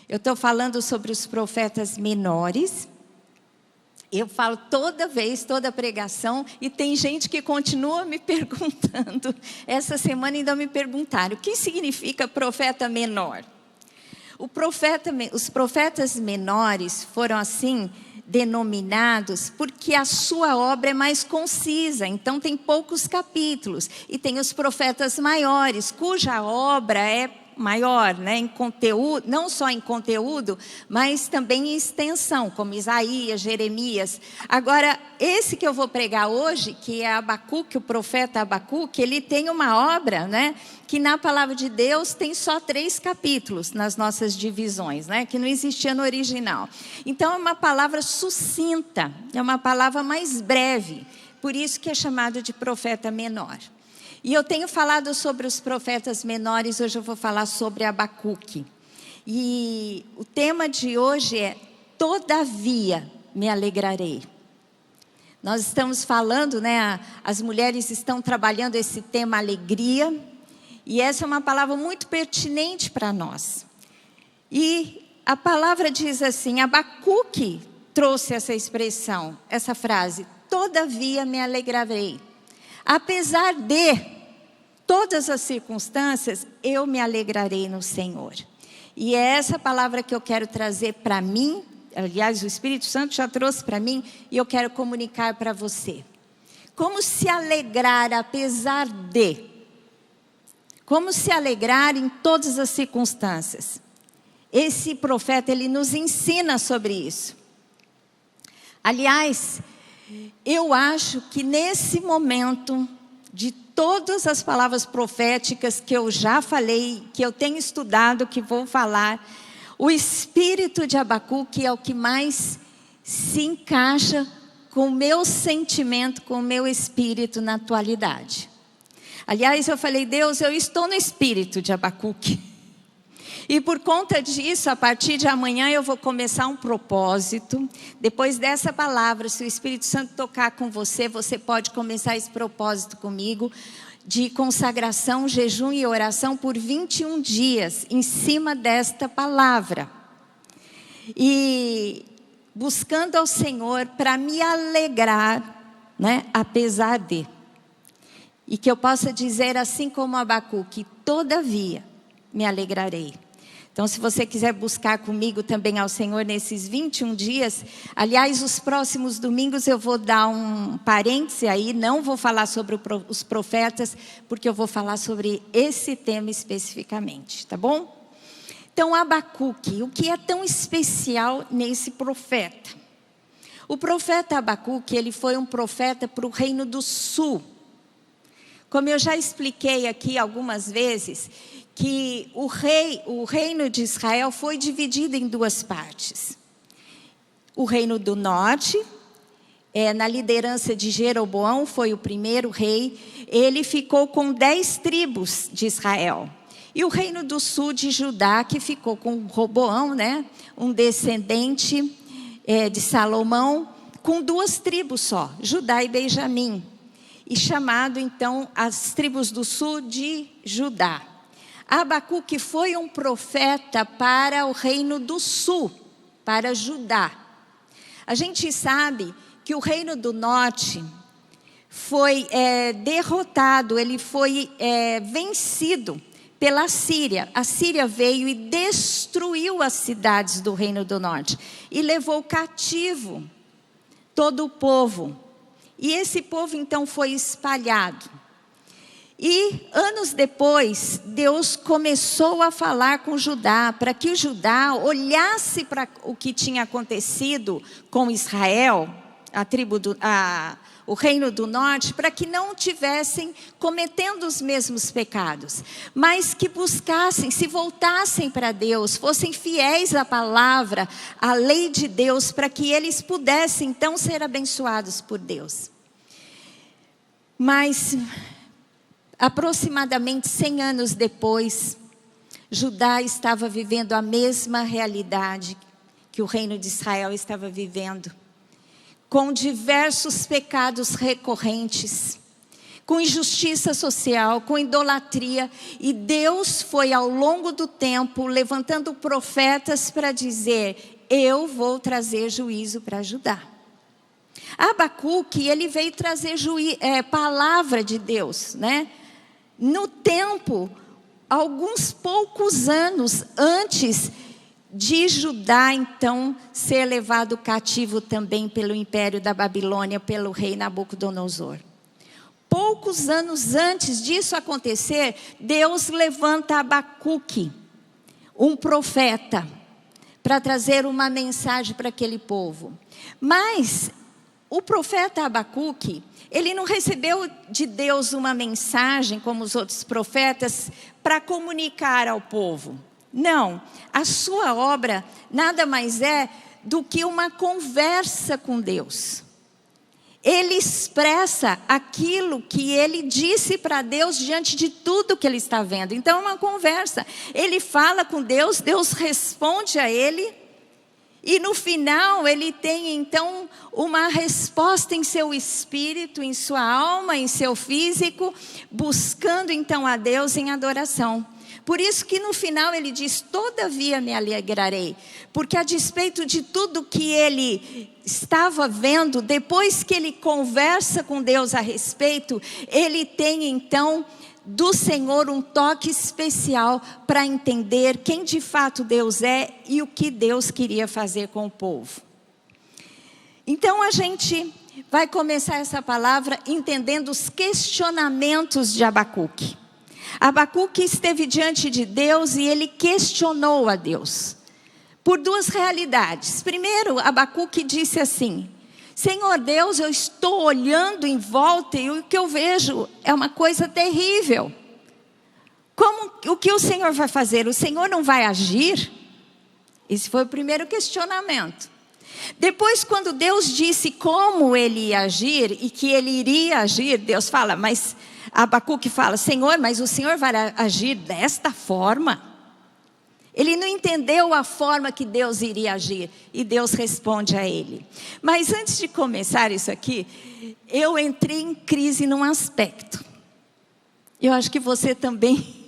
Eu estou falando sobre os profetas menores. Eu falo toda vez, toda pregação, e tem gente que continua me perguntando. Essa semana ainda me perguntaram, o que significa profeta menor? Os profetas menores foram assim denominados porque a sua obra é mais concisa, então tem poucos capítulos. E tem os profetas maiores, cuja obra é maior, né, em conteúdo, não só em conteúdo, mas também em extensão, como Isaías, Jeremias. Agora, esse que eu vou pregar hoje, que é Abacuque, o profeta Abacuque, ele tem uma obra, né, que na palavra de Deus tem só 3 capítulos nas nossas divisões, né, que não existia no original. Então, é uma palavra sucinta, é uma palavra mais breve, por isso que é chamado de profeta menor. E eu tenho falado sobre os profetas menores, hoje eu vou falar sobre Abacuque. E o tema de hoje é, todavia me alegrarei. Nós estamos falando, né, as mulheres estão trabalhando esse tema alegria, e essa é uma palavra muito pertinente para nós. E a palavra diz assim, Abacuque trouxe essa expressão, essa frase, todavia me alegrarei. Apesar de todas as circunstâncias, eu me alegrarei no Senhor. E é essa palavra que eu quero trazer para mim, aliás, o Espírito Santo já trouxe para mim, e eu quero comunicar para você. Como se alegrar apesar de? Como se alegrar em todas as circunstâncias? Esse profeta, ele nos ensina sobre isso. Aliás, eu acho que nesse momento, de todas as palavras proféticas que eu já falei, que eu tenho estudado, que vou falar, o espírito de Abacuque é o que mais se encaixa com o meu sentimento, com o meu espírito na atualidade. Aliás, eu falei, Deus, eu estou no espírito de Abacuque. E por conta disso, a partir de amanhã eu vou começar um propósito. Depois dessa palavra, se o Espírito Santo tocar com você, você pode começar esse propósito comigo, de consagração, jejum e oração por 21 dias, em cima desta palavra. E buscando ao Senhor para me alegrar, né, apesar de. E que eu possa dizer assim como Abacuque, todavia me alegrarei. Então, se você quiser buscar comigo também ao Senhor nesses 21 dias, aliás, os próximos domingos eu vou dar um parêntese aí, não vou falar sobre os profetas, porque eu vou falar sobre esse tema especificamente, tá bom? Então, Abacuque, o que é tão especial nesse profeta? O profeta Abacuque, ele foi um profeta para o reino do sul. Como eu já expliquei aqui algumas vezes, que o reino de Israel foi dividido em 2 partes. O reino do norte, na liderança de Jeroboão, foi o primeiro rei, ele ficou com 10 tribos de Israel. E o reino do sul de Judá, que ficou com Roboão, né, um descendente de Salomão, com 2 tribos só, Judá e Benjamim. E chamado então as tribos do sul de Judá. Abacuque foi um profeta para o reino do sul, para Judá. A gente sabe que o reino do norte foi derrotado, ele foi vencido pela Síria. A Síria veio e destruiu as cidades do reino do norte e levou cativo todo o povo. E esse povo então foi espalhado. E anos depois, Deus começou a falar com Judá, para que o Judá olhasse para o que tinha acontecido com Israel, o reino do norte, para que não tivessem cometendo os mesmos pecados, mas que buscassem, se voltassem para Deus, fossem fiéis à palavra, à lei de Deus, para que eles pudessem então ser abençoados por Deus. Mas aproximadamente 100 anos depois, Judá estava vivendo a mesma realidade que o reino de Israel estava vivendo, com diversos pecados recorrentes, com injustiça social, com idolatria. E Deus foi ao longo do tempo levantando profetas para dizer: eu vou trazer juízo para Judá. Abacuque, ele veio trazer palavra de Deus, né? No tempo, alguns poucos anos antes de Judá, então, ser levado cativo também pelo império da Babilônia, pelo rei Nabucodonosor. Poucos anos antes disso acontecer, Deus levanta Abacuque, um profeta, para trazer uma mensagem para aquele povo. Mas o profeta Abacuque, ele não recebeu de Deus uma mensagem como os outros profetas para comunicar ao povo. Não, a sua obra nada mais é do que uma conversa com Deus. Ele expressa aquilo que ele disse para Deus diante de tudo que ele está vendo. Então é uma conversa. Ele fala com Deus, Deus responde a ele. E no final ele tem então uma resposta em seu espírito, em sua alma, em seu físico, buscando então a Deus em adoração. Por isso que no final ele diz: todavia me alegrarei. Porque a despeito de tudo que ele estava vendo, depois que ele conversa com Deus a respeito, ele tem então do Senhor um toque especial para entender quem de fato Deus é e o que Deus queria fazer com o povo. Então a gente vai começar essa palavra entendendo os questionamentos de Abacuque. Abacuque esteve diante de Deus e ele questionou a Deus por duas realidades. Primeiro, Abacuque disse assim: Senhor Deus, eu estou olhando em volta e o que eu vejo é uma coisa terrível. O que o Senhor vai fazer? O Senhor não vai agir? Esse foi o primeiro questionamento. Depois, quando Deus disse como ele ia agir e que ele iria agir, Deus fala, mas Abacuque fala: Senhor, mas o Senhor vai agir desta forma? Ele não entendeu a forma que Deus iria agir. E Deus responde a ele. Mas antes de começar isso aqui, eu entrei em crise num aspecto. Eu acho que você também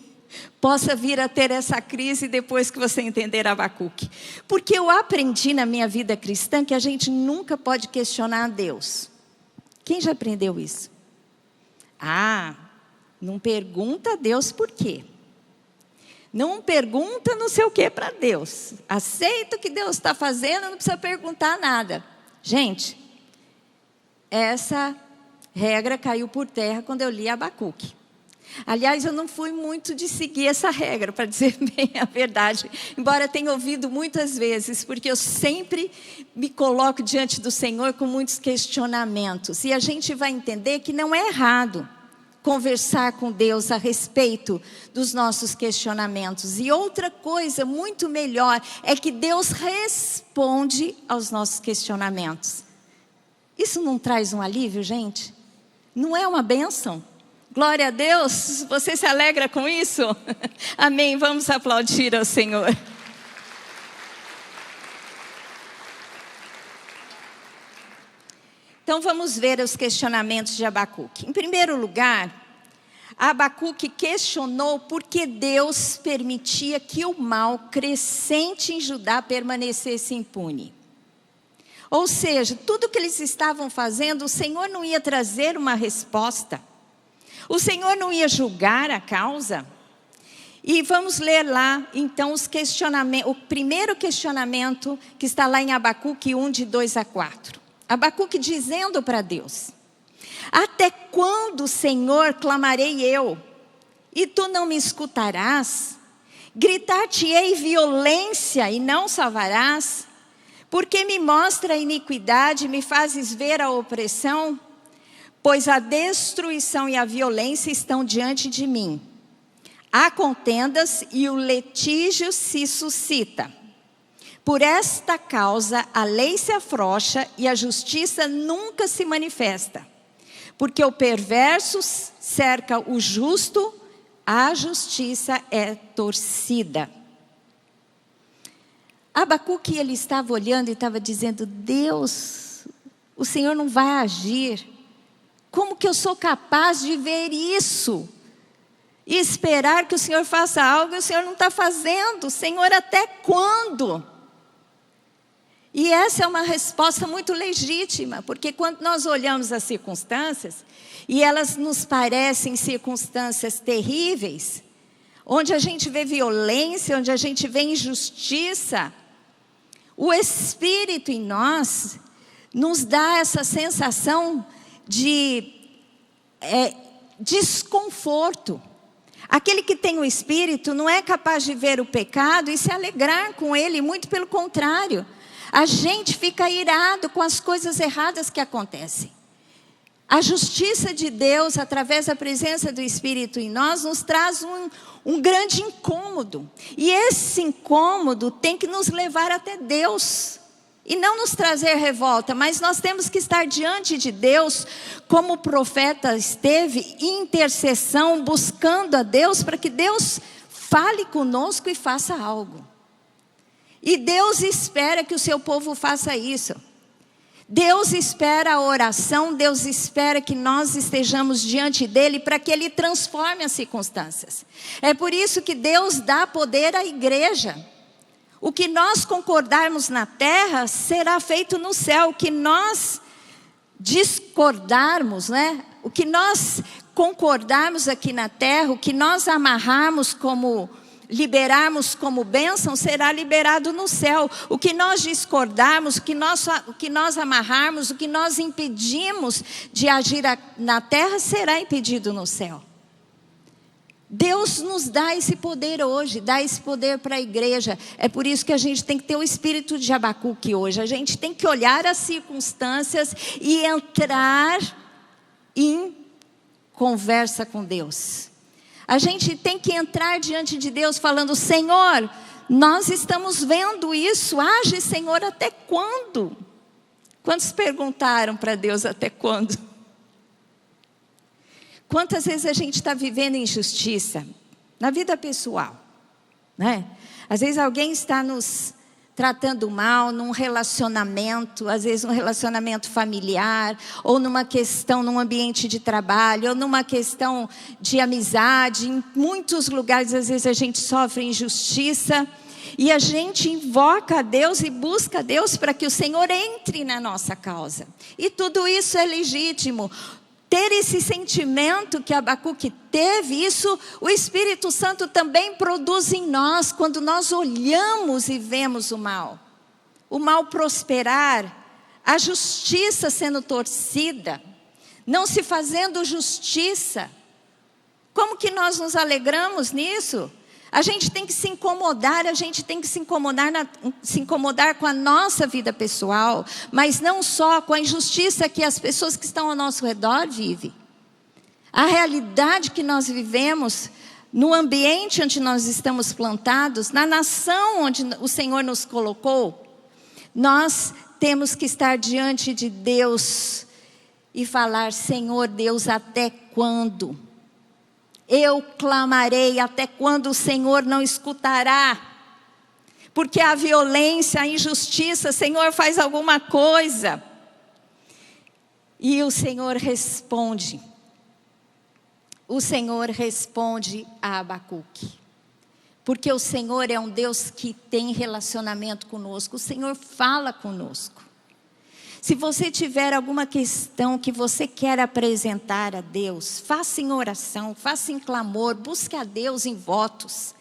possa vir a ter essa crise depois que você entender Abacuque. Porque eu aprendi na minha vida cristã que a gente nunca pode questionar a Deus. Quem já aprendeu isso? Não pergunta a Deus por quê. Não pergunta não sei o que para Deus. Aceita o que Deus está fazendo, não precisa perguntar nada. Gente, essa regra caiu por terra quando eu li Abacuque. Aliás, eu não fui muito de seguir essa regra, para dizer bem a verdade. Embora tenha ouvido muitas vezes, porque eu sempre me coloco diante do Senhor com muitos questionamentos. E a gente vai entender que não é errado conversar com Deus a respeito dos nossos questionamentos. E outra coisa muito melhor é que Deus responde aos nossos questionamentos. Isso não traz um alívio, gente? Não é uma bênção? Glória a Deus, você se alegra com isso? Amém, vamos aplaudir ao Senhor. Então vamos ver os questionamentos de Abacuque. Em primeiro lugar, Abacuque questionou por que Deus permitia que o mal crescente em Judá permanecesse impune. Ou seja, tudo que eles estavam fazendo, o Senhor não ia trazer uma resposta. O Senhor não ia julgar a causa. E vamos ler lá, então, os questionamentos. O primeiro questionamento que está lá em Abacuque 1, de 2 a 4. Abacuque dizendo para Deus: até quando, Senhor, clamarei eu, e tu não me escutarás? Gritar-te-ei violência e não salvarás? Porque me mostra a iniquidade e me fazes ver a opressão? Pois a destruição e a violência estão diante de mim. Há contendas e o litígio se suscita. Por esta causa a lei se afrouxa e a justiça nunca se manifesta. Porque o perverso cerca o justo, a justiça é torcida. Abacuque, ele estava olhando e estava dizendo: Deus, o Senhor não vai agir. como que eu sou capaz de ver isso? E esperar que o Senhor faça algo e o Senhor não está fazendo. Senhor, até quando? E essa é uma resposta muito legítima, porque quando nós olhamos as circunstâncias, e elas nos parecem circunstâncias terríveis, onde a gente vê violência, onde a gente vê injustiça, o Espírito em nós nos dá essa sensação de desconforto. Aquele que tem o Espírito não é capaz de ver o pecado e se alegrar com ele, muito pelo contrário. A gente fica irado com as coisas erradas que acontecem. A justiça de Deus, através da presença do Espírito em nós, nos traz um grande incômodo. E esse incômodo tem que nos levar até Deus. E não nos trazer revolta, mas nós temos que estar diante de Deus, como o profeta esteve, em intercessão, buscando a Deus, para que Deus fale conosco e faça algo. E Deus espera que o seu povo faça isso. Deus espera a oração, Deus espera que nós estejamos diante dEle para que Ele transforme as circunstâncias. É por isso que Deus dá poder à igreja. O que nós concordarmos na terra será feito no céu. O que nós discordarmos, o que nós concordarmos aqui na terra, o que nós amarrarmos liberarmos como bênção, será liberado no céu. O que nós discordarmos, o que nós amarrarmos, o que nós impedimos de agir na terra, será impedido no céu. Deus nos dá esse poder hoje, dá esse poder para a igreja. É por isso que a gente tem que ter o espírito de Abacuque hoje. A gente tem que olhar as circunstâncias e entrar em conversa com Deus. A gente tem que entrar diante de Deus falando: Senhor, nós estamos vendo isso, age, Senhor, até quando? Quantos perguntaram para Deus até quando? Quantas vezes a gente está vivendo injustiça na vida pessoal, Às vezes alguém está nos tratando mal num relacionamento, às vezes um relacionamento familiar, ou numa questão, num ambiente de trabalho, ou numa questão de amizade. Em muitos lugares, às vezes, a gente sofre injustiça, e a gente invoca a Deus e busca a Deus para que o Senhor entre na nossa causa. E tudo isso é legítimo. Ter esse sentimento que Abacuque teve, isso o Espírito Santo também produz em nós, quando nós olhamos e vemos o mal prosperar, a justiça sendo torcida, não se fazendo justiça. Como que nós nos alegramos nisso? A gente tem que se incomodar, se incomodar com a nossa vida pessoal, mas não só com a injustiça que as pessoas que estão ao nosso redor vivem. A realidade que nós vivemos, no ambiente onde nós estamos plantados, na nação onde o Senhor nos colocou, nós temos que estar diante de Deus e falar: Senhor Deus, até quando? Eu clamarei, até quando o Senhor não escutará? Porque a violência, a injustiça, Senhor, faz alguma coisa. E o Senhor responde. O Senhor responde a Abacuque. Porque o Senhor é um Deus que tem relacionamento conosco. O Senhor fala conosco. Se você tiver alguma questão que você quer apresentar a Deus, faça em oração, faça em clamor, busque a Deus em votos.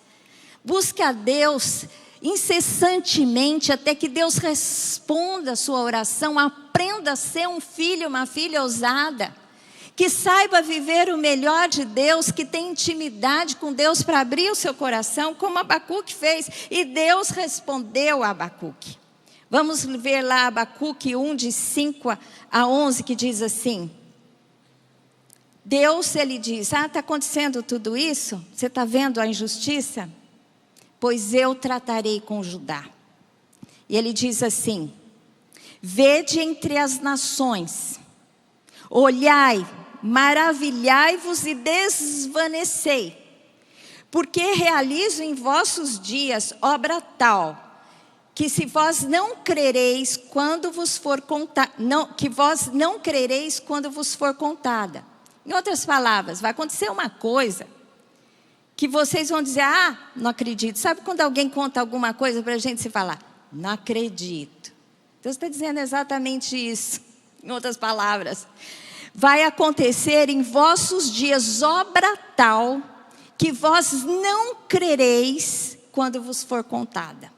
Busque a Deus incessantemente até que Deus responda a sua oração. Aprenda a ser um filho, uma filha ousada, que saiba viver o melhor de Deus, que tem intimidade com Deus para abrir o seu coração, como Abacuque fez. E Deus respondeu a Abacuque. Vamos ver lá Abacuque 1, de 5 a 11, que diz assim. Deus, ele diz: está acontecendo tudo isso? Você está vendo a injustiça? Pois eu tratarei com Judá. E ele diz assim: vede entre as nações, olhai, maravilhai-vos e desvanecei, porque realizo em vossos dias obra tal, que se vós não crereis quando vos for contada, que vós não crereis quando vos for contada. Em outras palavras, vai acontecer uma coisa que vocês vão dizer, não acredito. Sabe quando alguém conta alguma coisa para a gente se falar, não acredito. Deus está dizendo exatamente isso, em outras palavras. Vai acontecer em vossos dias obra tal, que vós não crereis quando vos for contada.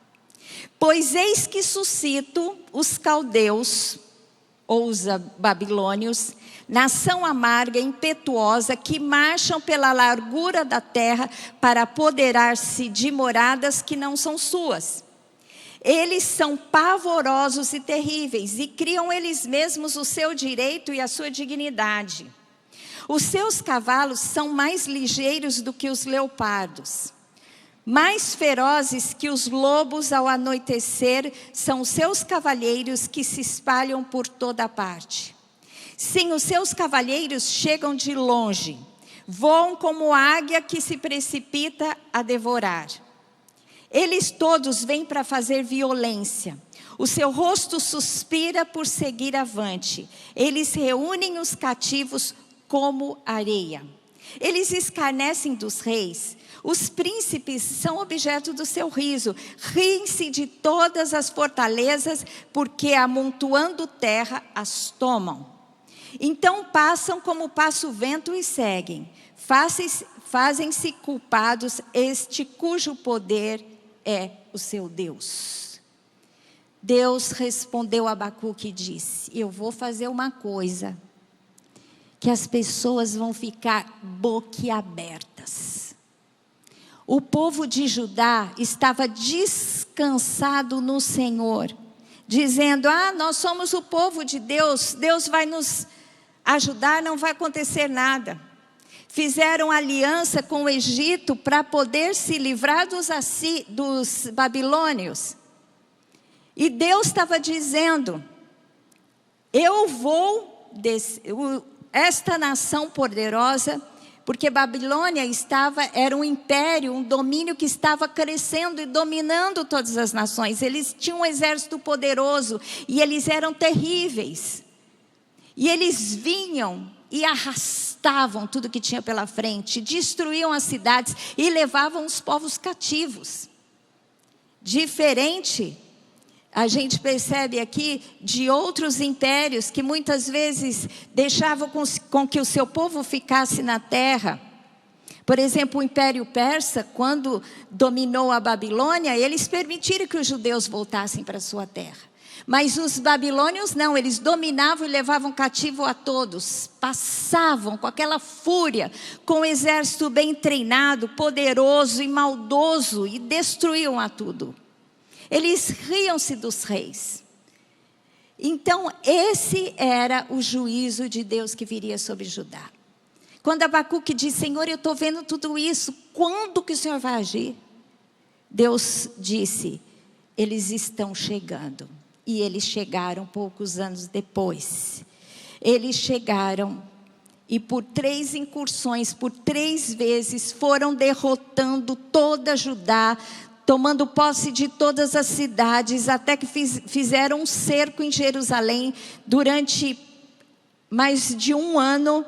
Pois eis que suscito os caldeus, ou os babilônios, nação amarga, impetuosa, que marcham pela largura da terra para apoderar-se de moradas que não são suas. Eles são pavorosos e terríveis, e criam eles mesmos o seu direito e a sua dignidade. Os seus cavalos são mais ligeiros do que os leopardos. Mais ferozes que os lobos ao anoitecer são os seus cavalheiros que se espalham por toda a parte. Sim, os seus cavalheiros chegam de longe, voam como águia que se precipita a devorar. Eles todos vêm para fazer violência. O seu rosto suspira por seguir avante. Eles reúnem os cativos como areia. Eles escarnecem dos reis. Os príncipes são objeto do seu riso. Riem-se de todas as fortalezas, porque amontoando terra as tomam. Então passam como passa o vento e seguem. Fazem-se culpados este cujo poder é o seu Deus. Deus respondeu a Abacuque e disse, eu vou fazer uma coisa que as pessoas vão ficar boquiabertas. O povo de Judá estava descansado no Senhor, dizendo, nós somos o povo de Deus, Deus vai nos ajudar, não vai acontecer nada. Fizeram aliança com o Egito para poder se livrar dos babilônios. E Deus estava dizendo, eu vou, esta nação poderosa, porque Babilônia era um império, um domínio que estava crescendo e dominando todas as nações. Eles tinham um exército poderoso e eles eram terríveis. E eles vinham e arrastavam tudo que tinha pela frente, destruíam as cidades e levavam os povos cativos. Diferente, a gente percebe aqui, de outros impérios que muitas vezes deixavam com que o seu povo ficasse na terra. Por exemplo, o Império Persa, quando dominou a Babilônia, eles permitiram que os judeus voltassem para a sua terra. Mas os babilônios não, eles dominavam e levavam cativo a todos. Passavam com aquela fúria, com um exército bem treinado, poderoso e maldoso, e destruíam a tudo. Eles riam-se dos reis. Então, esse era o juízo de Deus que viria sobre Judá. Quando Abacuque diz, Senhor, eu estou vendo tudo isso, quando que o Senhor vai agir? Deus disse, eles estão chegando. E eles chegaram poucos anos depois. Eles chegaram e por 3 incursões, por 3 vezes, foram derrotando toda Judá, tomando posse de todas as cidades, até que fizeram um cerco em Jerusalém durante mais de 1 ano.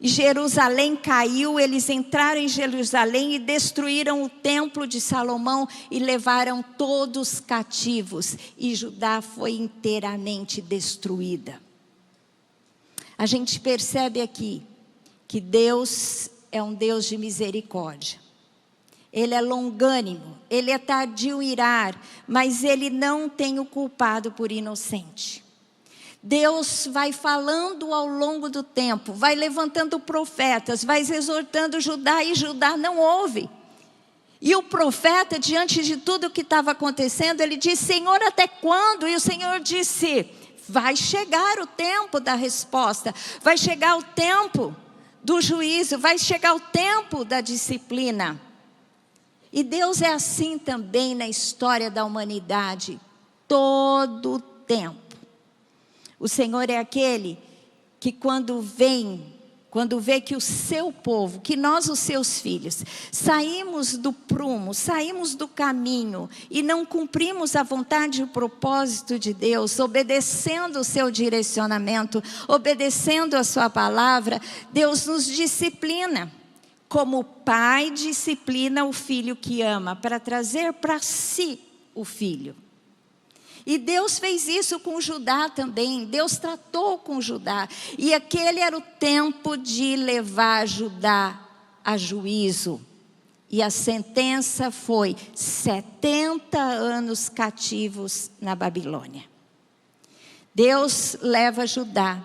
Jerusalém caiu, eles entraram em Jerusalém e destruíram o templo de Salomão e levaram todos cativos. E Judá foi inteiramente destruída. A gente percebe aqui que Deus é um Deus de misericórdia. Ele é longânimo, Ele é tardio em irar, mas Ele não tem o culpado por inocente. Deus vai falando ao longo do tempo, vai levantando profetas, vai exortando Judá, e Judá não ouve. E o profeta, diante de tudo o que estava acontecendo, ele disse, Senhor, até quando? E o Senhor disse, vai chegar o tempo da resposta, vai chegar o tempo do juízo, vai chegar o tempo da disciplina. E Deus é assim também na história da humanidade, todo o tempo. O Senhor é aquele que quando vem quando vê que o seu povo, que nós os seus filhos, saímos do prumo, saímos do caminho e não cumprimos a vontade e o propósito de Deus, obedecendo o seu direcionamento, obedecendo a sua palavra, Deus nos disciplina. Como o pai disciplina o filho que ama, para trazer para si o filho. E Deus fez isso com Judá também. Deus tratou com Judá. E aquele era o tempo de levar Judá a juízo. E a sentença foi 70 anos cativos na Babilônia. Deus leva Judá.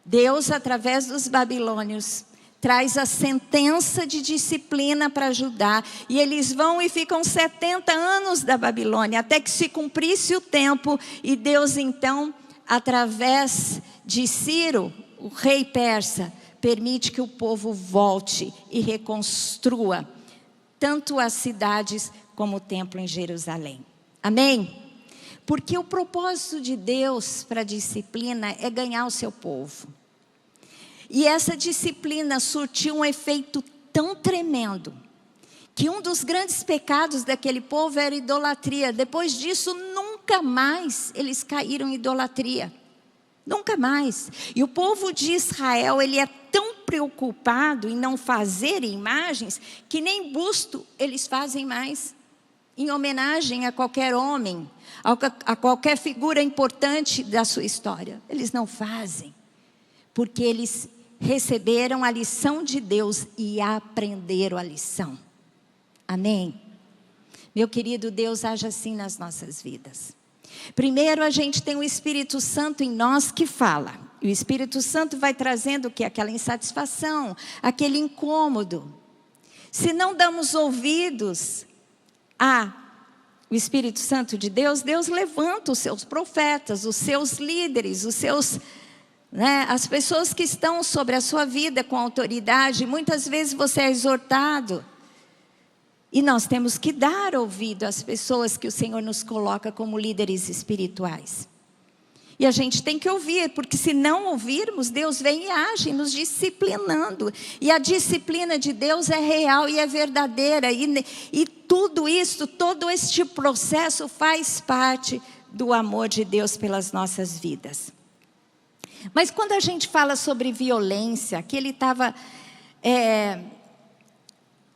Deus, através dos babilônios, traz a sentença de disciplina para Judá. E eles vão e ficam 70 anos da Babilônia, até que se cumprisse o tempo. E Deus então, através de Ciro, o rei persa, permite que o povo volte e reconstrua tanto as cidades como o templo em Jerusalém. Amém? Porque o propósito de Deus para a disciplina é ganhar o seu povo. E essa disciplina surtiu um efeito tão tremendo, que um dos grandes pecados daquele povo era a idolatria. Depois disso, nunca mais eles caíram em idolatria. Nunca mais. E o povo de Israel, ele é tão preocupado em não fazer imagens, que nem busto eles fazem mais, em homenagem a qualquer homem, a qualquer figura importante da sua história. Eles não fazem, porque eles receberam a lição de Deus e aprenderam a lição. Amém? Meu querido, Deus age assim nas nossas vidas. Primeiro, a gente tem o Espírito Santo em nós que fala. E o Espírito Santo vai trazendo o que? Aquela insatisfação, aquele incômodo. Se não damos ouvidos ao Espírito Santo de Deus, Deus levanta os seus profetas, os seus líderes, os seus... as pessoas que estão sobre a sua vida com autoridade. Muitas vezes você é exortado. E nós temos que dar ouvido às pessoas que o Senhor nos coloca como líderes espirituais. E a gente tem que ouvir, porque se não ouvirmos, Deus vem e age, nos disciplinando. E a disciplina de Deus é real e é verdadeira. E tudo isso, todo este processo faz parte do amor de Deus pelas nossas vidas. Mas quando a gente fala sobre violência, que ele estava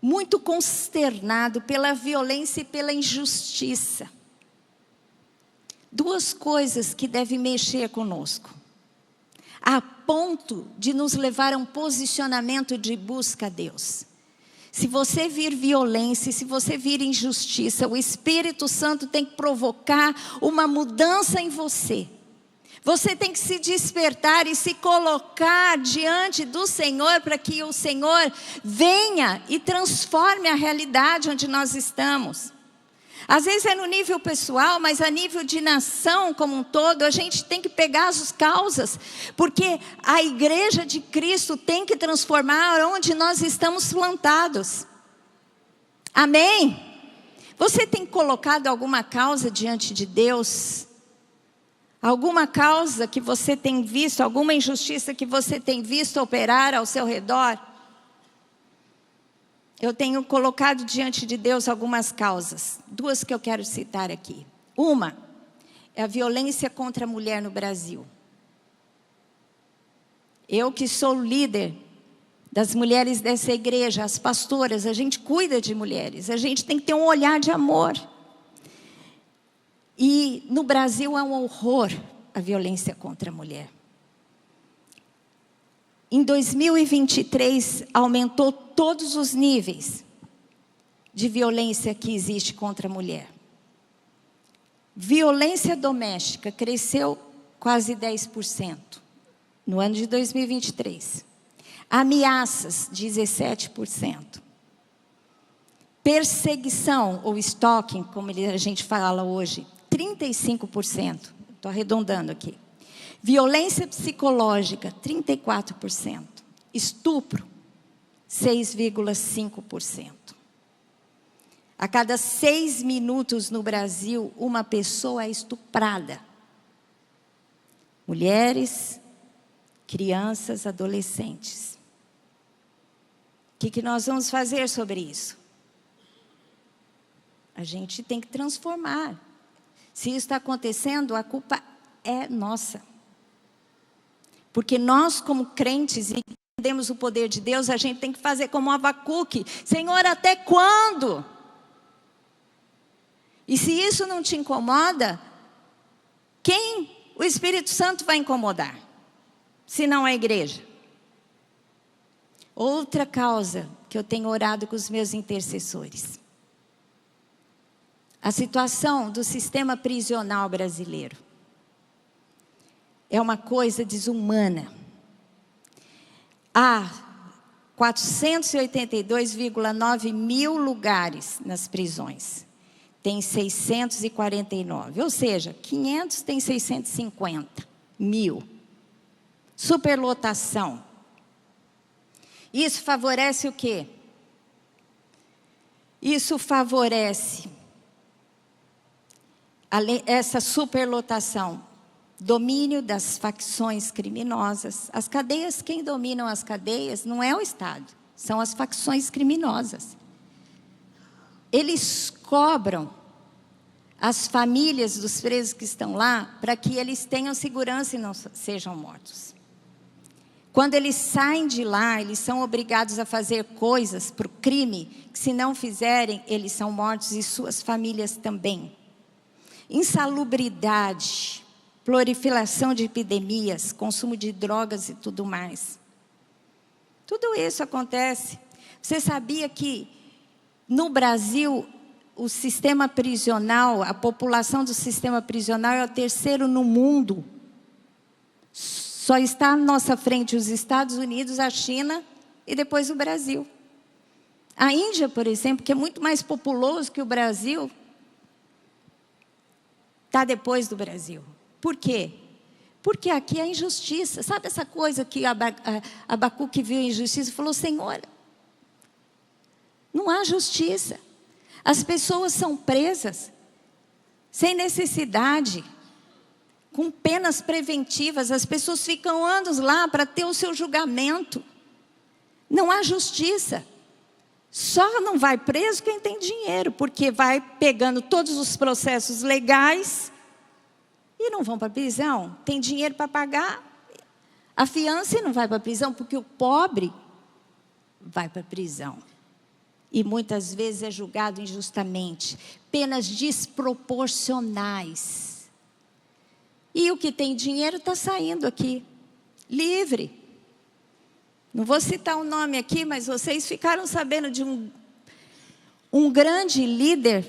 muito consternado pela violência e pela injustiça. Duas coisas que devem mexer conosco, a ponto de nos levar a um posicionamento de busca a Deus. Se você vir violência, se você vir injustiça, o Espírito Santo tem que provocar uma mudança em você. Você tem que se despertar e se colocar diante do Senhor, para que o Senhor venha e transforme a realidade onde nós estamos. Às vezes é no nível pessoal, mas a nível de nação como um todo, a gente tem que pegar as causas, porque a igreja de Cristo tem que transformar onde nós estamos plantados. Amém? Você tem colocado alguma causa diante de Deus? Alguma causa que você tem visto, alguma injustiça que você tem visto operar ao seu redor? Eu tenho colocado diante de Deus algumas causas. Duas que eu quero citar aqui. Uma é a violência contra a mulher no Brasil. Eu que sou líder das mulheres dessa igreja, as pastoras, a gente cuida de mulheres. A gente tem que ter um olhar de amor. E no Brasil é um horror a violência contra a mulher. Em 2023, aumentou todos os níveis de violência que existe contra a mulher. Violência doméstica cresceu quase 10% no ano de 2023. Ameaças, 17%. Perseguição ou stalking, como a gente fala hoje, 35%. Estou arredondando aqui. Violência psicológica, 34%. Estupro, 6,5%. A cada 6 minutos no Brasil, uma pessoa é estuprada. Mulheres, crianças, adolescentes. O que nós vamos fazer sobre isso? A gente tem que transformar. Se isso está acontecendo, a culpa é nossa. Porque nós, como crentes, e entendemos o poder de Deus, a gente tem que fazer como Abacuque. Senhor, até quando? E se isso não te incomoda, quem o Espírito Santo vai incomodar? Se não a igreja. Outra causa que eu tenho orado com os meus intercessores. A situação do sistema prisional brasileiro. É uma coisa desumana. Há 482,9 mil lugares nas prisões. Tem 649. Ou seja, 500 tem 650 mil. Superlotação. Isso favorece o quê? Isso favorece essa superlotação, domínio das facções criminosas. As cadeias, quem dominam as cadeias não é o Estado, são as facções criminosas. Eles cobram as famílias dos presos que estão lá para que eles tenham segurança e não sejam mortos. Quando eles saem de lá, eles são obrigados a fazer coisas para o crime, que se não fizerem, eles são mortos e suas famílias também. Insalubridade, proliferação de epidemias, consumo de drogas e tudo mais. Tudo isso acontece. Você sabia que no Brasil, o sistema prisional, a população do sistema prisional é o terceiro no mundo? Só está à nossa frente os Estados Unidos, a China e depois o Brasil. A Índia, por exemplo, que é muito mais populoso que o Brasil, está depois do Brasil. Por quê? Porque aqui há injustiça. Sabe essa coisa que Abacuque viu injustiça e falou, Senhor, não há justiça. As pessoas são presas sem necessidade, com penas preventivas. As pessoas ficam anos lá para ter o seu julgamento. Não há justiça. Só não vai preso quem tem dinheiro, porque vai pegando todos os processos legais e não vão para a prisão. Tem dinheiro para pagar a fiança e não vai para a prisão, porque o pobre vai para a prisão. E muitas vezes é julgado injustamente. Penas desproporcionais. E o que tem dinheiro está saindo aqui, livre. Não vou citar o nome aqui, mas vocês ficaram sabendo de um grande líder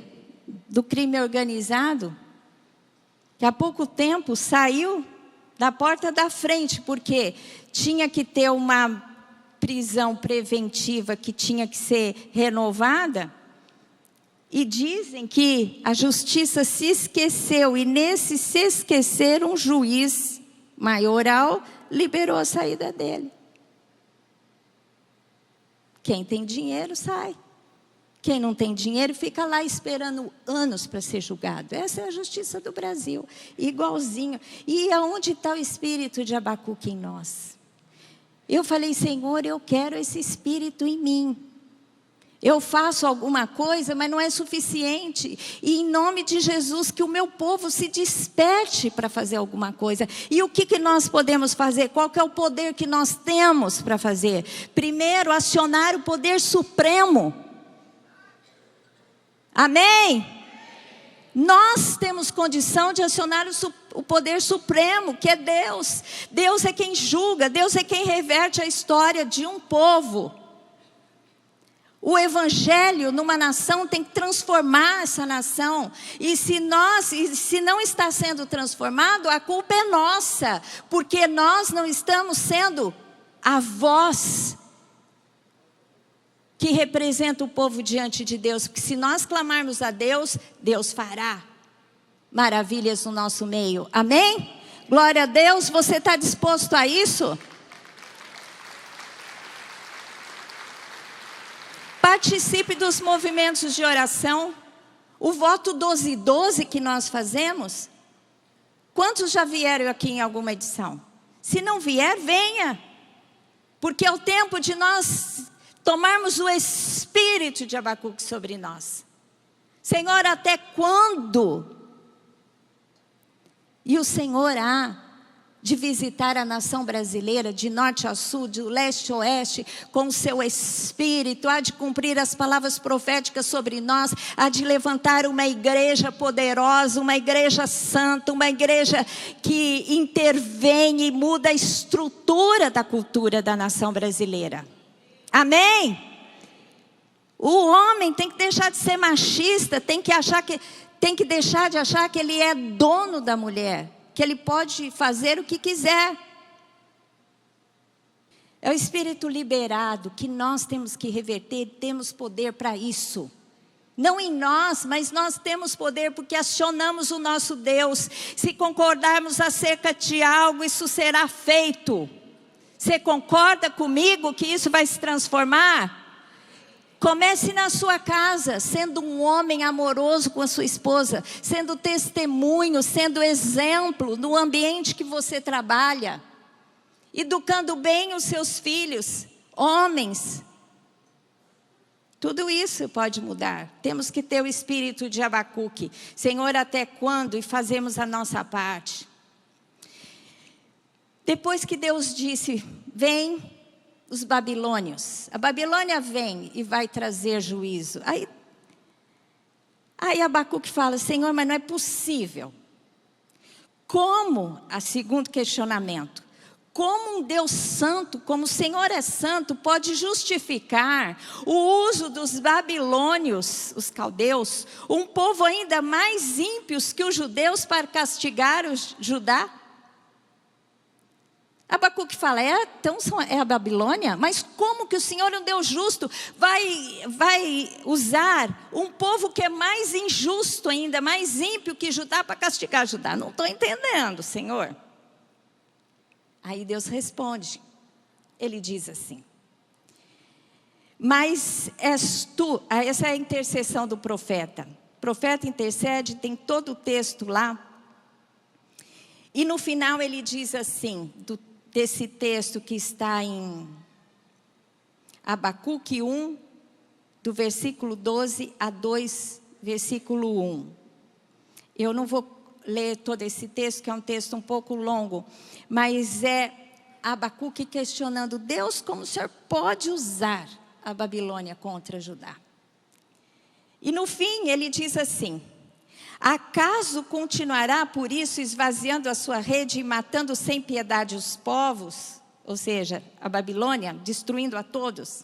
do crime organizado, que há pouco tempo saiu da porta da frente, porque tinha que ter uma prisão preventiva que tinha que ser renovada, e dizem que a justiça se esqueceu, e nesse se esquecer, um juiz maioral liberou a saída dele. Quem tem dinheiro sai. Quem não tem dinheiro fica lá esperando anos para ser julgado. Essa é a justiça do Brasil. Igualzinho. E aonde está o espírito de Abacuque em nós? Eu falei, Senhor, eu quero esse espírito em mim. Eu faço alguma coisa, mas não é suficiente. E em nome de Jesus, que o meu povo se desperte para fazer alguma coisa. E o que nós podemos fazer? Qual que é o poder que nós temos para fazer? Primeiro, acionar o poder supremo. Amém? Nós temos condição de acionar o poder supremo, que é Deus. Deus é quem julga, Deus é quem reverte a história de um povo. O evangelho numa nação tem que transformar essa nação. E se não está sendo transformado, a culpa é nossa. Porque nós não estamos sendo a voz que representa o povo diante de Deus. Porque se nós clamarmos a Deus, Deus fará maravilhas no nosso meio. Amém? Glória a Deus. Você está disposto a isso? Participe dos movimentos de oração. O voto 12-12 que nós fazemos. Quantos já vieram aqui em alguma edição? Se não vier, venha. Porque é o tempo de nós tomarmos o espírito de Abacuque sobre nós. Senhor, até quando? E o Senhor há de visitar a nação brasileira, de norte a sul, de leste a oeste, com o seu espírito, há de cumprir as palavras proféticas sobre nós, há de levantar uma igreja poderosa, uma igreja santa, uma igreja que intervém e muda a estrutura da cultura da nação brasileira. Amém? O homem tem que deixar de ser machista, tem que deixar de achar que ele é dono da mulher, que ele pode fazer o que quiser. É o espírito liberado que nós temos que reverter, temos poder para isso. Não em nós, mas nós temos poder porque acionamos o nosso Deus. Se concordarmos acerca de algo, isso será feito. Você concorda comigo que isso vai se transformar? Comece na sua casa, sendo um homem amoroso com a sua esposa, sendo testemunho, sendo exemplo no ambiente que você trabalha, educando bem os seus filhos, homens. Tudo isso pode mudar. Temos que ter o espírito de Abacuque. Senhor, até quando? E fazemos a nossa parte. Depois que Deus disse, vem os babilônios. A Babilônia vem e vai trazer juízo. Aí Abacuque fala, Senhor, mas não é possível. Como, a segundo questionamento, como um Deus santo, como o Senhor é santo, pode justificar o uso dos babilônios, os caldeus, um povo ainda mais ímpios que os judeus para castigar o Judá? Abacuque fala, então é a Babilônia? Mas como que o Senhor, um Deus justo, vai usar um povo que é mais injusto ainda, mais ímpio que Judá para castigar Judá? Não estou entendendo, Senhor. Aí Deus responde, ele diz assim, mas és tu, essa é a intercessão do profeta. O profeta intercede, tem todo o texto lá. E no final ele diz assim, desse texto que está em Abacuque 1, do versículo 12 a 2, versículo 1. Eu não vou ler todo esse texto, que é um texto um pouco longo, mas é Abacuque questionando Deus, como o Senhor pode usar a Babilônia contra Judá. E no fim ele diz assim, acaso continuará por isso esvaziando a sua rede e matando sem piedade os povos? Ou seja, a Babilônia, destruindo a todos.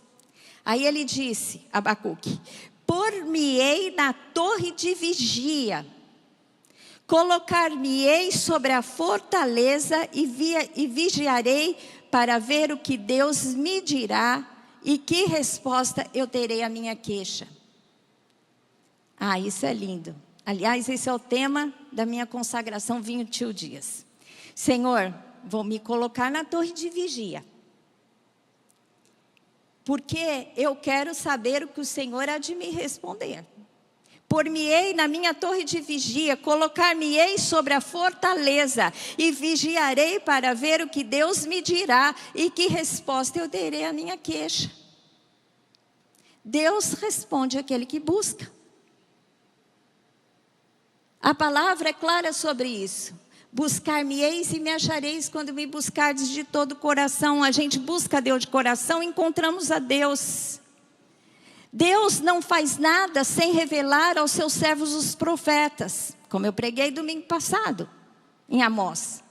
Aí ele disse, Abacuque, por-me-ei na torre de vigia, colocar-me-ei sobre a fortaleza e vigiarei para ver o que Deus me dirá e que resposta eu terei à minha queixa. Isso é lindo. Aliás, esse é o tema da minha consagração 21 dias. Senhor, vou me colocar na torre de vigia. Porque eu quero saber o que o Senhor há de me responder. Por-me-ei na minha torre de vigia, colocar-me-ei sobre a fortaleza e vigiarei para ver o que Deus me dirá e que resposta eu terei à minha queixa. Deus responde àquele que busca. A palavra é clara sobre isso. Buscar-me-eis e me achareis quando me buscardes de todo o coração. A gente busca a Deus de coração e encontramos a Deus. Deus não faz nada sem revelar aos seus servos os profetas. Como eu preguei domingo passado, em Amós.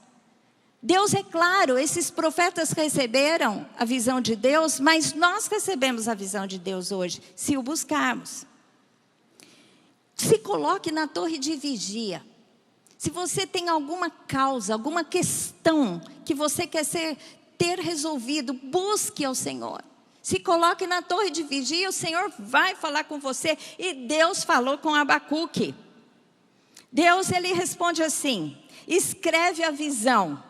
Deus é claro, esses profetas receberam a visão de Deus, mas nós recebemos a visão de Deus hoje, se o buscarmos. Se coloque na torre de vigia. Se você tem alguma causa, alguma questão que você quer ter resolvido, busque ao Senhor. Se coloque na torre de vigia, o Senhor vai falar com você. E Deus falou com Abacuque. Deus, ele responde assim, escreve a visão,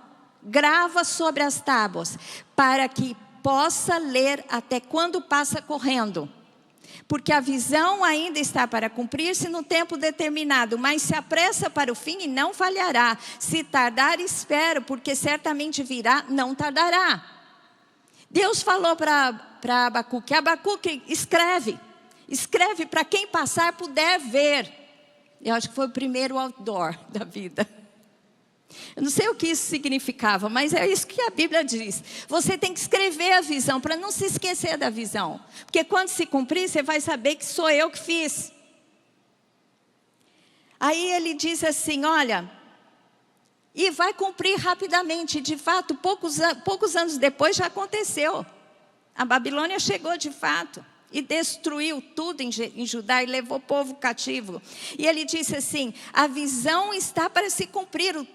grava sobre as tábuas, para que possa ler até quando passa correndo. Porque a visão ainda está para cumprir-se no tempo determinado, mas se apressa para o fim e não falhará. Se tardar, espero, porque certamente virá, não tardará. Deus falou para Abacuque: Abacuque, escreve para quem passar puder ver. Eu acho que foi o primeiro outdoor da vida. Eu não sei o que isso significava, mas é isso que a Bíblia diz. Você tem que escrever a visão, para não se esquecer da visão. Porque quando se cumprir, você vai saber que sou eu que fiz. Aí ele diz assim, olha, e vai cumprir rapidamente. De fato, poucos anos depois já aconteceu. A Babilônia chegou de fato e destruiu tudo em Judá e levou o povo cativo. E ele disse assim, a visão está para se cumprir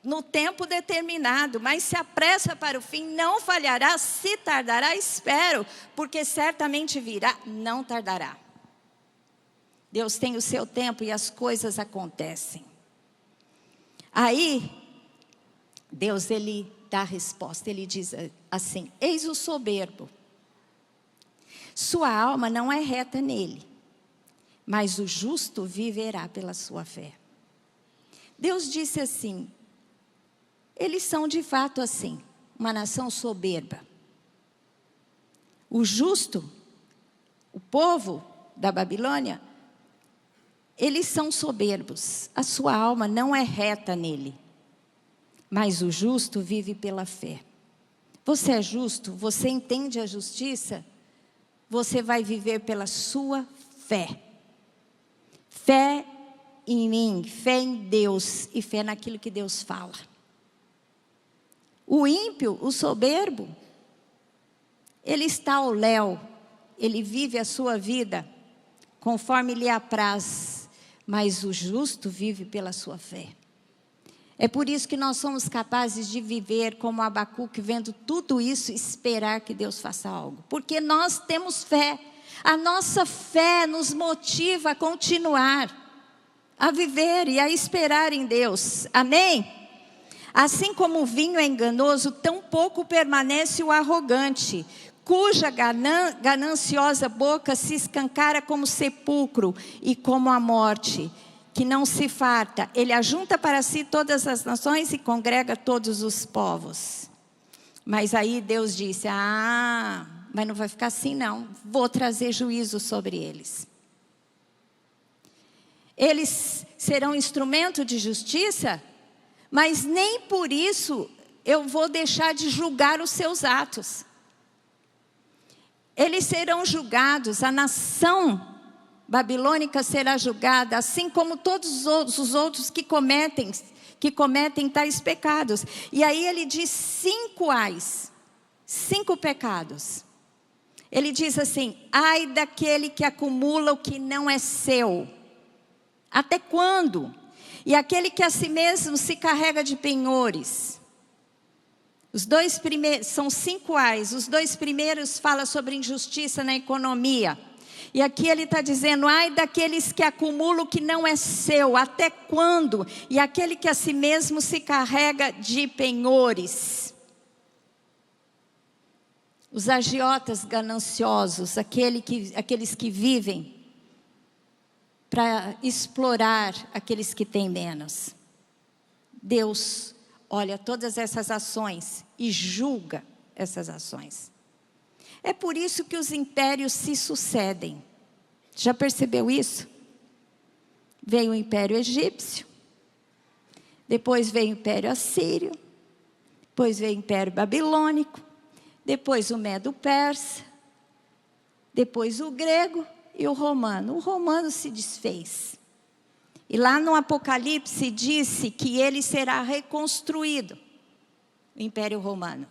no tempo determinado, mas se apressa para o fim, não falhará. Se tardará, espero, porque certamente virá, não tardará. Deus tem o seu tempo e as coisas acontecem. Aí, Deus, ele dá a resposta, ele diz assim, eis o soberbo. Sua alma não é reta nele, mas o justo viverá pela sua fé. Deus disse assim, eles são de fato assim, uma nação soberba. O justo, o povo da Babilônia, eles são soberbos. A sua alma não é reta nele, mas o justo vive pela fé. Você é justo? Você entende a justiça? Você vai viver pela sua fé. Fé em mim, fé em Deus e fé naquilo que Deus fala. O ímpio, o soberbo, ele está ao léu, ele vive a sua vida conforme lhe apraz, mas o justo vive pela sua fé. É por isso que nós somos capazes de viver como Abacuque, vendo tudo isso, esperar que Deus faça algo. Porque nós temos fé. A nossa fé nos motiva a continuar, a viver e a esperar em Deus. Amém? Assim como o vinho é enganoso, tão pouco permanece o arrogante, cuja gananciosa boca se escancara como sepulcro e como a morte, que não se farta. Ele ajunta para si todas as nações e congrega todos os povos. Mas aí Deus disse, mas não vai ficar assim não, vou trazer juízo sobre eles. Eles serão instrumento de justiça, mas nem por isso eu vou deixar de julgar os seus atos. Eles serão julgados, a nação babilônica será julgada, assim como todos os outros que cometem tais pecados. E aí ele diz 5 pecados. Ele diz assim, ai daquele que acumula o que não é seu. Até quando? E aquele que a si mesmo se carrega de penhores. Os 2 primeiros, são 5 ais. Os 2 primeiros falam sobre injustiça na economia. E aqui ele está dizendo, ai daqueles que acumulam o que não é seu, até quando? E aquele que a si mesmo se carrega de penhores. Os agiotas gananciosos, aqueles que vivem para explorar aqueles que têm menos. Deus olha todas essas ações e julga essas ações. É por isso que os impérios se sucedem. Já percebeu isso? Veio o Império Egípcio, depois veio o Império Assírio, depois veio o Império Babilônico, depois o Medo-Persa, depois o grego e o romano. O romano se desfez. E lá no Apocalipse disse que ele será reconstruído, o Império Romano.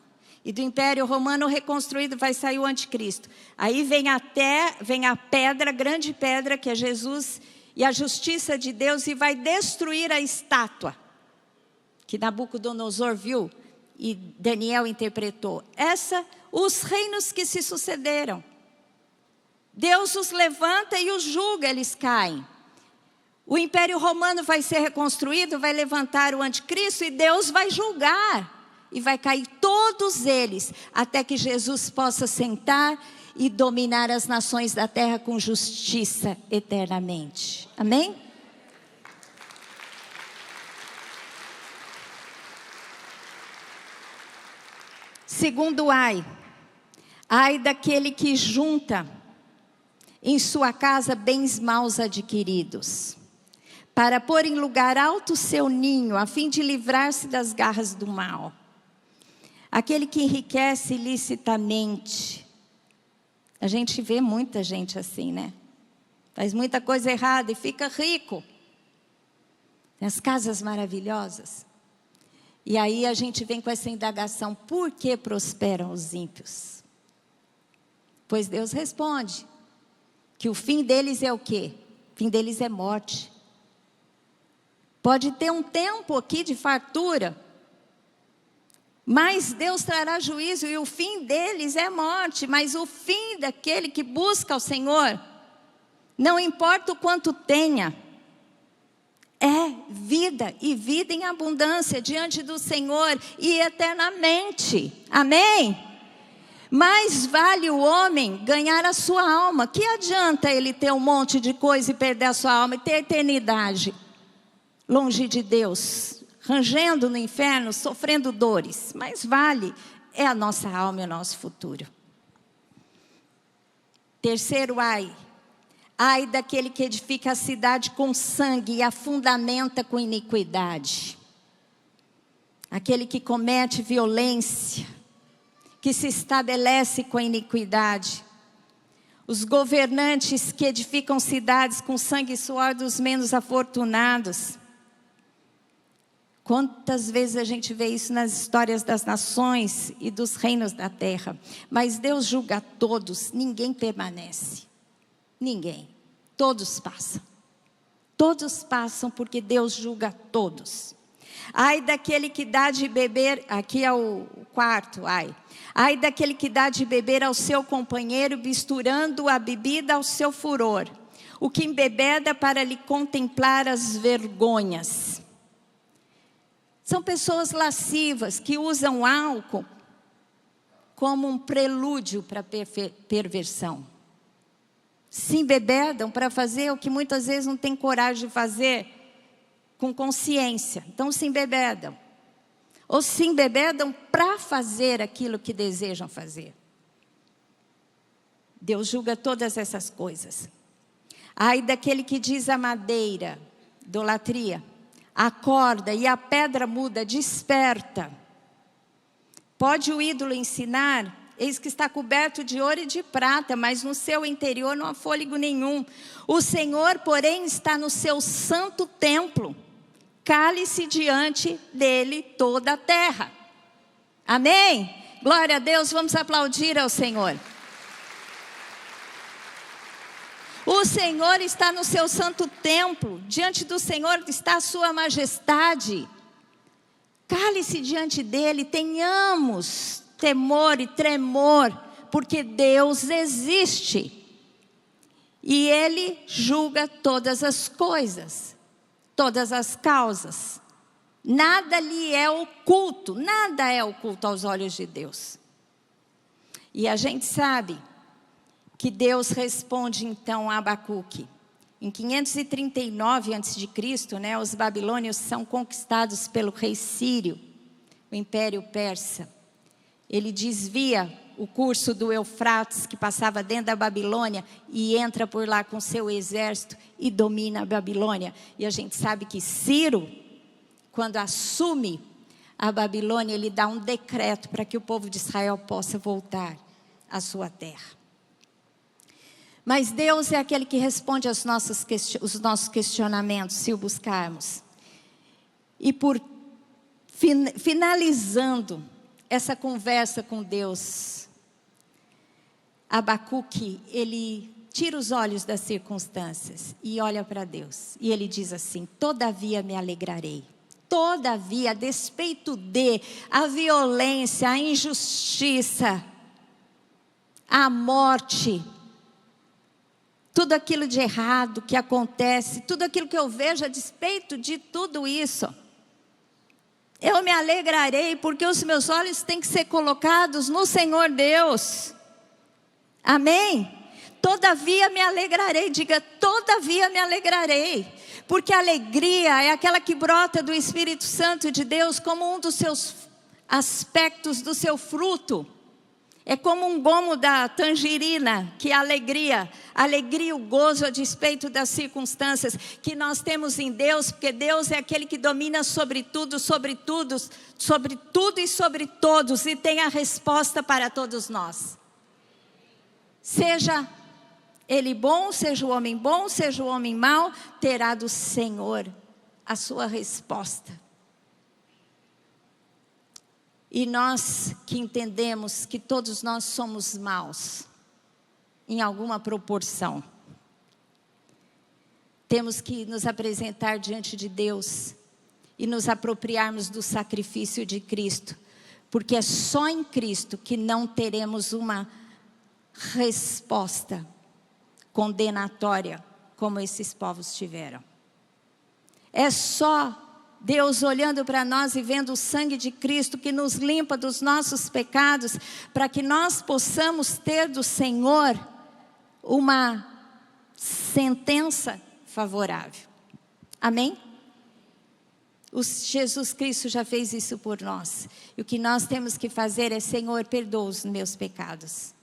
E do Império Romano reconstruído vai sair o anticristo. Aí vem a pedra, grande pedra, que é Jesus, e a justiça de Deus, e vai destruir a estátua que Nabucodonosor viu e Daniel interpretou. Os reinos que se sucederam. Deus os levanta e os julga, eles caem. O Império Romano vai ser reconstruído, vai levantar o anticristo e Deus vai julgar. E vai cair todos eles, até que Jesus possa sentar e dominar as nações da terra com justiça eternamente. Amém? Segundo ai, Ai daquele que junta em sua casa bens maus adquiridos, para pôr em lugar alto seu ninho, a fim de livrar-se das garras do mal. Aquele que enriquece ilicitamente. A gente vê muita gente assim, né? Faz muita coisa errada e fica rico. Tem as casas maravilhosas. E aí a gente vem com essa indagação: por que prosperam os ímpios? Pois Deus responde que o fim deles é o quê? O fim deles é morte. Pode ter um tempo aqui de fartura, mas Deus trará juízo e o fim deles é morte. Mas o fim daquele que busca o Senhor, não importa o quanto tenha, é vida e vida em abundância diante do Senhor e eternamente. Amém? Mais vale o homem ganhar a sua alma. Que adianta ele ter um monte de coisa e perder a sua alma e ter a eternidade longe de Deus, rangendo no inferno, sofrendo dores? Mais vale é a nossa alma e o nosso futuro. Terceiro ai. Ai daquele que edifica a cidade com sangue e a fundamenta com iniquidade. Aquele que comete violência, que se estabelece com a iniquidade. Os governantes que edificam cidades com sangue e suor dos menos afortunados. Quantas vezes a gente vê isso nas histórias das nações e dos reinos da terra. Mas Deus julga todos, ninguém permanece. Ninguém. Todos passam. Todos passam porque Deus julga todos. Ai daquele que dá de beber, aqui é o quarto ai. Ai daquele que dá de beber ao seu companheiro, misturando a bebida ao seu furor. O que embebeda para lhe contemplar as vergonhas. São pessoas lascivas que usam álcool como um prelúdio para a perversão. Se embebedam para fazer o que muitas vezes não tem coragem de fazer com consciência. Então se embebedam. Ou se embebedam para fazer aquilo que desejam fazer. Deus julga todas essas coisas. Ai daquele que diz a madeira, idolatria, acorda, e a pedra muda, desperta. Pode o ídolo ensinar? Eis que está coberto de ouro e de prata, mas no seu interior não há fôlego nenhum. O Senhor, porém, está no seu santo templo. Cale-se diante dele toda a terra. Amém? Glória a Deus, vamos aplaudir ao Senhor. O Senhor está no seu santo templo. Diante do Senhor está a sua majestade. Cale-se diante dele, tenhamos temor e tremor, porque Deus existe. E Ele julga todas as coisas, todas as causas. Nada lhe é oculto, nada é oculto aos olhos de Deus. E a gente sabe que Deus responde então a Abacuque. Em 539 a.C., os babilônios são conquistados pelo rei Sírio, o Império Persa. Ele desvia o curso do Eufrates, que passava dentro da Babilônia, e entra por lá com seu exército e domina a Babilônia. E a gente sabe que Ciro, quando assume a Babilônia, ele dá um decreto para que o povo de Israel possa voltar à sua terra. Mas Deus é aquele que responde aos os nossos questionamentos, se o buscarmos. E por finalizando essa conversa com Deus, Abacuque, ele tira os olhos das circunstâncias e olha para Deus. E ele diz assim: todavia me alegrarei. Todavia, a despeito de a violência, a injustiça, a morte, tudo aquilo de errado que acontece, tudo aquilo que eu vejo a despeito de tudo isso, eu me alegrarei, porque os meus olhos têm que ser colocados no Senhor Deus. Amém? Todavia me alegrarei, diga, todavia me alegrarei. Porque a alegria é aquela que brota do Espírito Santo de Deus como um dos seus aspectos do seu fruto. É como um gomo da tangerina, que é a alegria, o gozo a despeito das circunstâncias que nós temos em Deus, porque Deus é aquele que domina sobre tudo e sobre todos, e tem a resposta para todos nós. Seja ele bom, seja o homem mau, terá do Senhor a sua resposta. E nós que entendemos que todos nós somos maus, em alguma proporção, temos que nos apresentar diante de Deus e nos apropriarmos do sacrifício de Cristo, porque é só em Cristo que não teremos uma resposta condenatória como esses povos tiveram. É só Deus olhando para nós e vendo o sangue de Cristo que nos limpa dos nossos pecados, para que nós possamos ter do Senhor uma sentença favorável. Amém? Jesus Cristo já fez isso por nós. E o que nós temos que fazer é: Senhor, perdoa os meus pecados,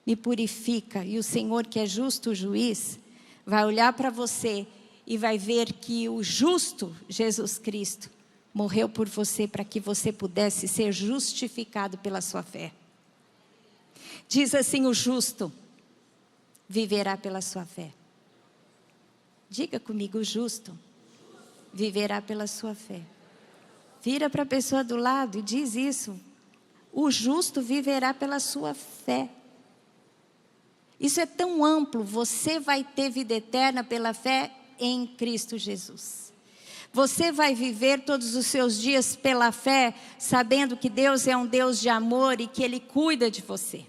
me purifica. E o Senhor, que é justo juiz, vai olhar para você e vai ver que o justo Jesus Cristo morreu por você para que você pudesse ser justificado pela sua fé. Diz assim: o justo viverá pela sua fé. Diga comigo: o justo viverá pela sua fé. Vira para a pessoa do lado e diz isso: o justo viverá pela sua fé. Isso é tão amplo. Você vai ter vida eterna pela fé em Cristo Jesus. Você vai viver todos os seus dias pela fé, sabendo que Deus é um Deus de amor e que Ele cuida de você.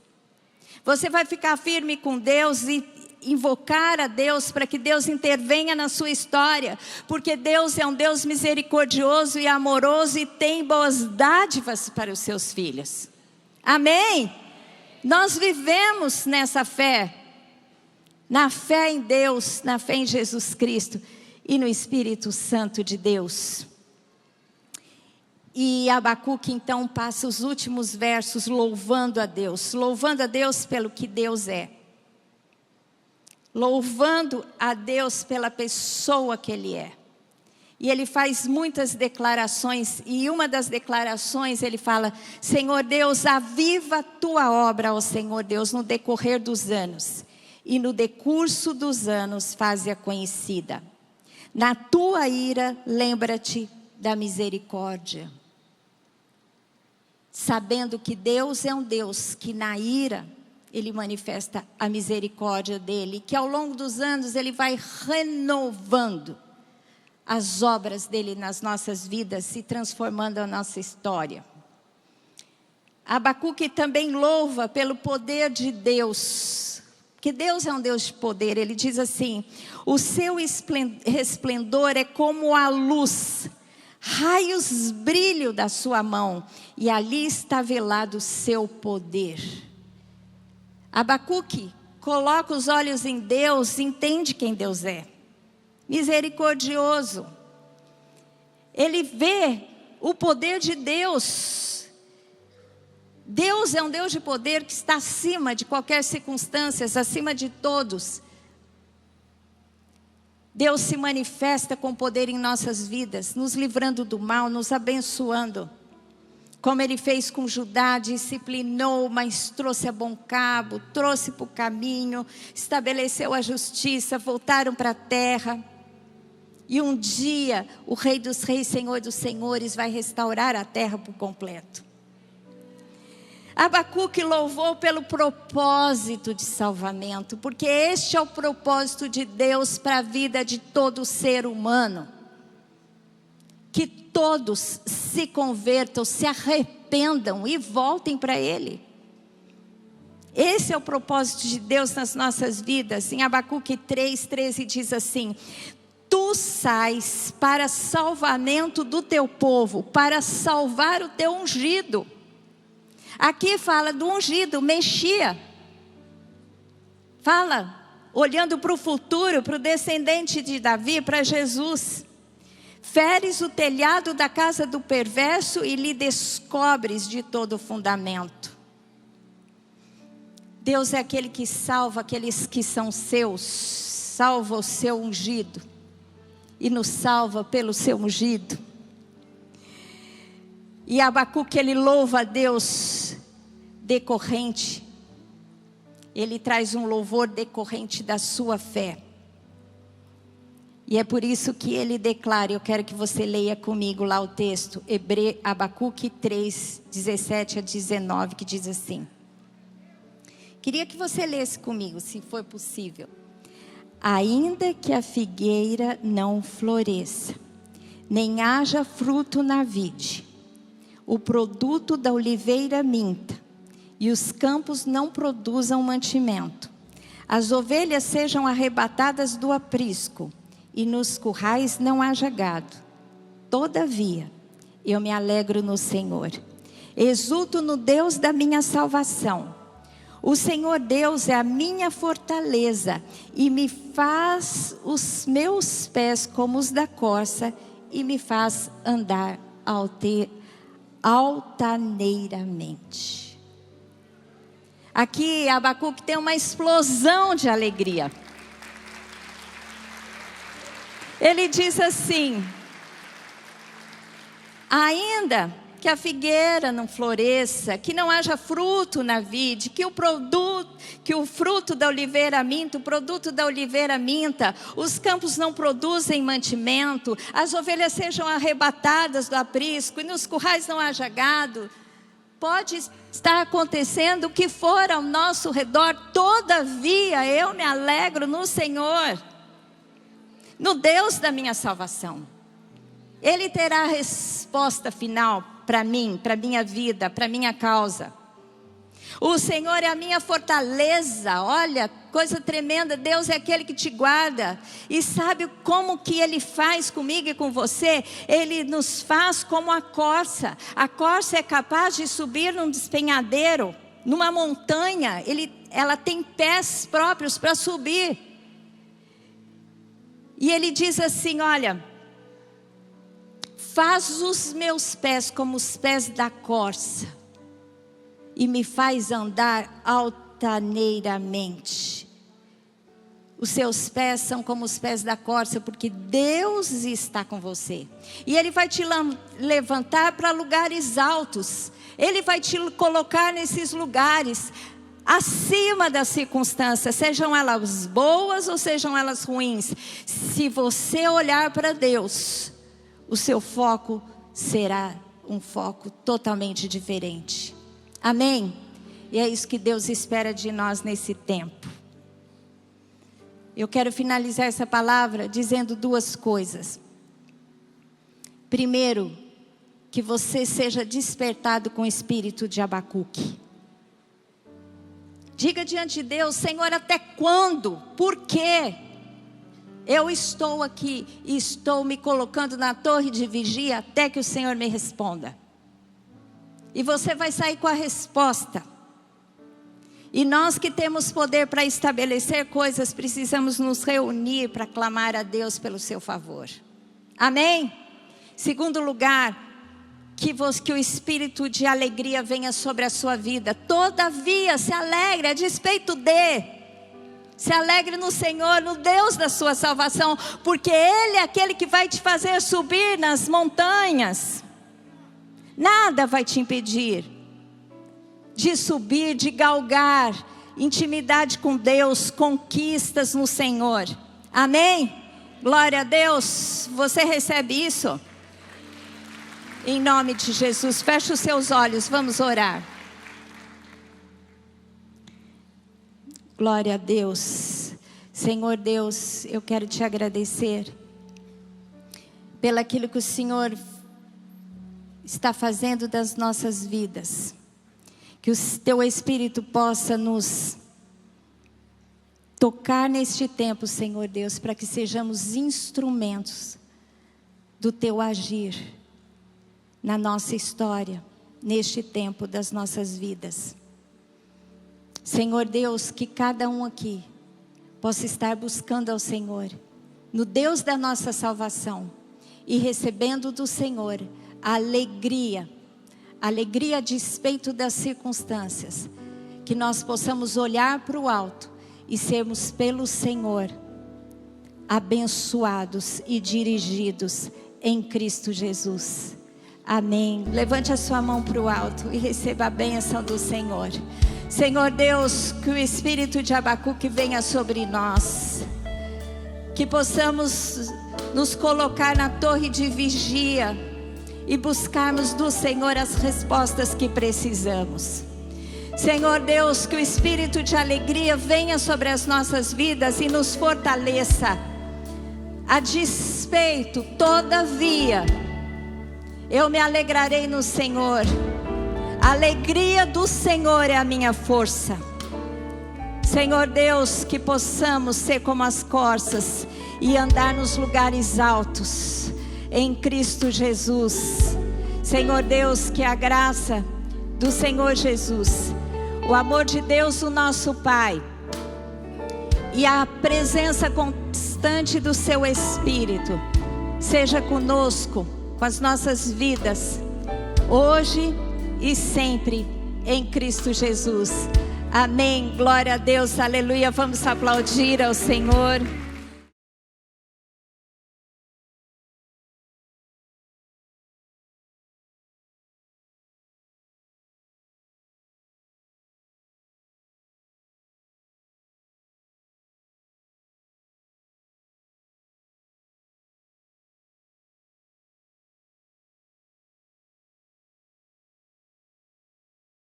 Você vai ficar firme com Deus e invocar a Deus para que Deus intervenha na sua história, porque Deus é um Deus misericordioso e amoroso e tem boas dádivas para os seus filhos. Amém? Nós vivemos nessa fé, na fé em Deus, na fé em Jesus Cristo e no Espírito Santo de Deus. E Abacuque então passa os últimos versos louvando a Deus pelo que Deus é, louvando a Deus pela pessoa que Ele é. E ele faz muitas declarações, e uma das declarações ele fala: Senhor Deus, aviva a tua obra, ó Senhor Deus, no decorrer dos anos, e no decurso dos anos faze-a conhecida. Na tua ira, lembra-te da misericórdia. Sabendo que Deus é um Deus que na ira, Ele manifesta a misericórdia dEle, que ao longo dos anos Ele vai renovando as obras dEle nas nossas vidas, se transformando a nossa história. Abacuque também louva pelo poder de Deus, que Deus é um Deus de poder. Ele diz assim: o seu resplendor é como a luz, raios brilho da sua mão, e ali está velado o seu poder. Abacuque coloca os olhos em Deus, entende quem Deus é. Misericordioso. Ele vê o poder de Deus. Deus é um Deus de poder que está acima de qualquer circunstância, acima de todos. Deus se manifesta com poder em nossas vidas, nos livrando do mal, nos abençoando. Como Ele fez com Judá, disciplinou, mas trouxe a bom cabo, trouxe para o caminho, estabeleceu a justiça, voltaram para a terra. E um dia, o Rei dos Reis, Senhor dos Senhores, vai restaurar a terra por completo. Abacuque louvou pelo propósito de salvamento, porque este é o propósito de Deus para a vida de todo ser humano. Que todos se convertam, se arrependam e voltem para Ele. Esse é o propósito de Deus nas nossas vidas. Em Abacuque 3:13 diz assim: tu sais para salvamento do teu povo, para salvar o teu ungido. Aqui fala do ungido, Mexia. Fala, olhando para o futuro, para o descendente de Davi, para Jesus. Feres o telhado da casa do perverso e lhe descobres de todo o fundamento. Deus é aquele que salva aqueles que são seus, salva o seu ungido e nos salva pelo seu ungido. E Abacuque, ele louva a Deus decorrente, ele traz um louvor decorrente da sua fé. E é por isso que ele declara, eu quero que você leia comigo lá o texto, Abacuque 3, 17 a 19, que diz assim. Queria que você lesse comigo, se for possível. Ainda que a figueira não floresça, nem haja fruto na vide, o produto da oliveira minta, e os campos não produzam mantimento, as ovelhas sejam arrebatadas do aprisco, e nos currais não haja gado. Todavia, eu me alegro no Senhor, exulto no Deus da minha salvação. O Senhor Deus é a minha fortaleza, e me faz os meus pés como os da corça, e me faz andar altaneiramente. Aqui Abacuque tem uma explosão de alegria. Ele diz assim: ainda que a figueira não floresça, que não haja fruto na vide, que o fruto da oliveira minta, o produto da oliveira minta, os campos não produzem mantimento, as ovelhas sejam arrebatadas do aprisco, e nos currais não haja gado. Pode estar acontecendo o que for ao nosso redor, todavia eu me alegro no Senhor, no Deus da minha salvação. Ele terá a resposta final para mim, para minha vida, para minha causa. O Senhor é a minha fortaleza. Olha, coisa tremenda. Deus é aquele que te guarda. E sabe como que Ele faz comigo e com você? Ele nos faz como a corça. A corça é capaz de subir num despenhadeiro, numa montanha. Ela tem pés próprios para subir. E Ele diz assim, olha, faz os meus pés como os pés da corça, e me faz andar altaneiramente. Os seus pés são como os pés da corça, porque Deus está com você. E Ele vai te levantar para lugares altos. Ele vai te colocar nesses lugares acima das circunstâncias, sejam elas boas ou sejam elas ruins. Se você olhar para Deus, o seu foco será um foco totalmente diferente. Amém? E é isso que Deus espera de nós nesse tempo. Eu quero finalizar essa palavra dizendo duas coisas. Primeiro, que você seja despertado com o espírito de Abacuque. Diga diante de Deus, Senhor, até quando? Por quê? Eu estou aqui e estou me colocando na torre de vigia até que o Senhor me responda. E você vai sair com a resposta. E nós que temos poder para estabelecer coisas, precisamos nos reunir para clamar a Deus pelo seu favor. Amém? Segundo lugar, que o espírito de alegria venha sobre a sua vida. Todavia, se alegre a despeito de. Se alegre no Senhor, no Deus da sua salvação, porque Ele é aquele que vai te fazer subir nas montanhas. Nada vai te impedir de subir, de galgar intimidade com Deus, conquistas no Senhor. Amém? Glória a Deus. Você recebe isso? Em nome de Jesus, feche os seus olhos, vamos orar. Glória a Deus. Senhor Deus, eu quero te agradecer pelo aquilo que o Senhor está fazendo das nossas vidas. Que o teu Espírito possa nos tocar neste tempo, Senhor Deus, para que sejamos instrumentos do teu agir na nossa história, neste tempo das nossas vidas. Senhor Deus, que cada um aqui possa estar buscando ao Senhor, no Deus da nossa salvação, e recebendo do Senhor a alegria a despeito das circunstâncias, que nós possamos olhar para o alto e sermos pelo Senhor abençoados e dirigidos em Cristo Jesus. Amém. Levante a sua mão para o alto e receba a bênção do Senhor. Senhor Deus, que o espírito de Abacuque venha sobre nós, que possamos nos colocar na torre de vigia e buscarmos do Senhor as respostas que precisamos. Senhor Deus, que o espírito de alegria venha sobre as nossas vidas e nos fortaleça. A despeito, todavia, eu me alegrarei no Senhor. A alegria do Senhor é a minha força. Senhor Deus, que possamos ser como as corças e andar nos lugares altos, em Cristo Jesus. Senhor Deus, que a graça do Senhor Jesus, o amor de Deus, o nosso Pai, e a presença constante do Seu Espírito, seja conosco, com as nossas vidas, hoje e sempre, em Cristo Jesus. Amém. Glória a Deus, aleluia. Vamos aplaudir ao Senhor.